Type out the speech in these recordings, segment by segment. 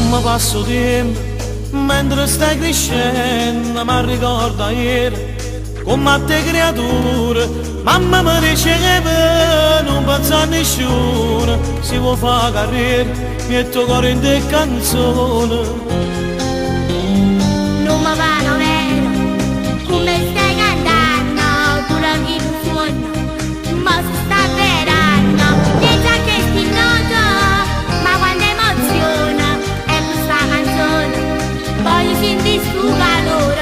Come passo tempo mentre stai crescendo, mi ricorda ieri come a te creatura. Mamma mi diceva non pensa a nessuno, si può fare carriera, metto cuore in te canzone. Non mi va vero, come stai cantando, pure chi non suona, ma si sta verando. Pensa che sti noto, ma quando emoziona, è questa canzone, voglio sentire sto calore.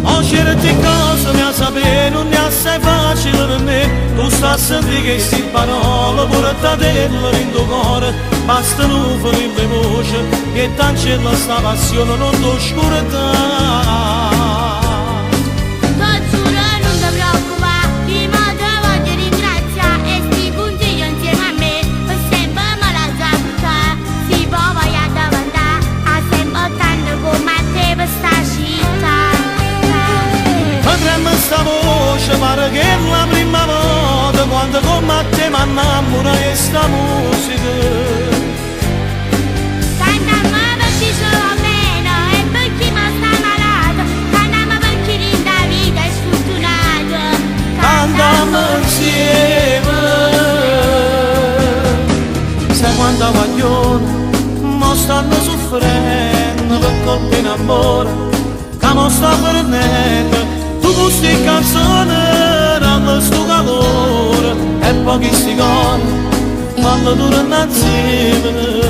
Ho certe cose mi sapere, non ne assai facile per me. Tu stai a sentire che sti parole, pure da te in tuo cuore, basta non fare in voce, che cancella sta passione, non ti oscurità. Sta voce pare che è la prima volta quando come a te mi innamora di sta musica. Cantammo perché ce va bene e perché mi sta malato, cantammo perché la vita è sfortunata. Cantammo insieme, sai quanta guaglione mo stanno soffrendo per colpa in amore, che mo sta perdendo. Tu queste canzoni danno sto calore e pochi si con quando durano insieme.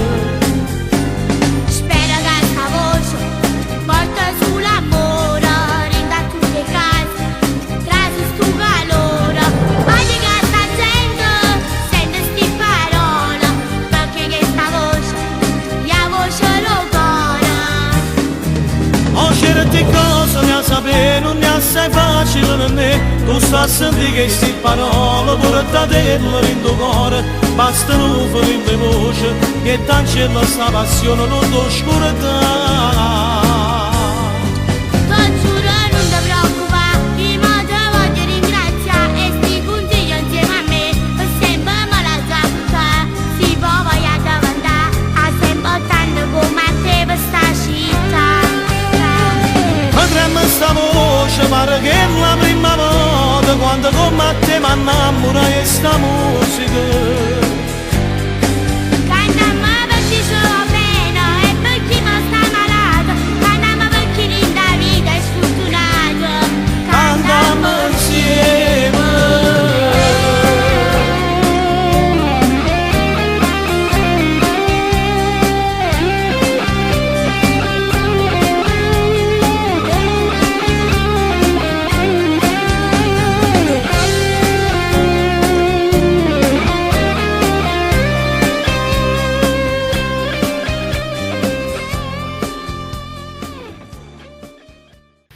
Spero che sta voce porta sull'amore, rinda a tutte le case, trasi sto calore. Oggi che sta gente sente sti parole, perché che sta voce, la voce lo cuore. Ho certe cose ne sapere, non ne assai facile per me. Tu stai a sentire che sti parole, pure da te in tuo cuore, basta non fare in voce, che cancella sta passione, non ti oscurità. Ti giuro non ti preoccupare, io ti voglio ringraziare e sti consigli insieme a me, per sempre me la zappa. Si può voglia davantare, a sempre tanto come a te per sta città. Potremmo sta voce pare che è la prima volta quando come a te mi innamora di sta musica.